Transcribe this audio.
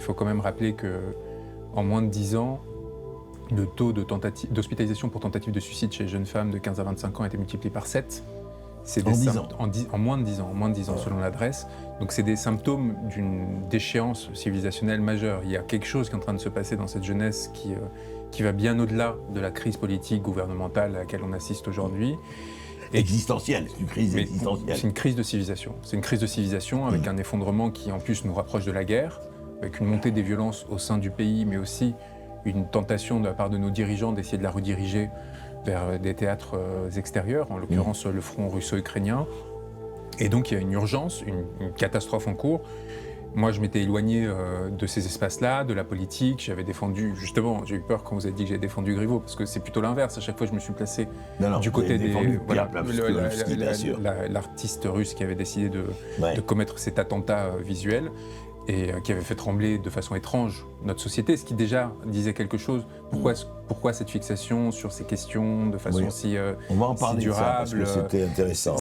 faut quand même rappeler qu'en moins de 10 ans, le taux d'hospitalisation pour tentative de suicide chez les jeunes femmes de 15 à 25 ans a été multiplié par 7. En 10 ans. En moins de 10 ans, selon l'adresse. Donc c'est des symptômes d'une déchéance civilisationnelle majeure. Il y a quelque chose qui est en train de se passer dans cette jeunesse qui va bien au-delà de la crise politique gouvernementale à laquelle on assiste aujourd'hui. Existentielle, c'est une crise existentielle. C'est une crise de civilisation. C'est une crise de civilisation avec un effondrement qui en plus nous rapproche de la guerre, avec une montée des violences au sein du pays, mais aussi une tentation de la part de nos dirigeants d'essayer de la rediriger vers des théâtres extérieurs, en l'occurrence le front russo-ukrainien. Et donc il y a une urgence, une catastrophe en cours. Moi, je m'étais éloigné de ces espaces-là, de la politique. J'avais défendu, justement, j'ai eu peur quand vous avez dit que j'avais défendu Griveaux, parce que c'est plutôt l'inverse. À chaque fois, je me suis placé du côté des... l'artiste russe qui avait décidé de commettre cet attentat visuel et qui avait fait trembler de façon étrange notre société, ce qui déjà disait quelque chose. Pourquoi cette fixation sur ces questions de façon si On va en parler durable, de ça, parce que c'était intéressant.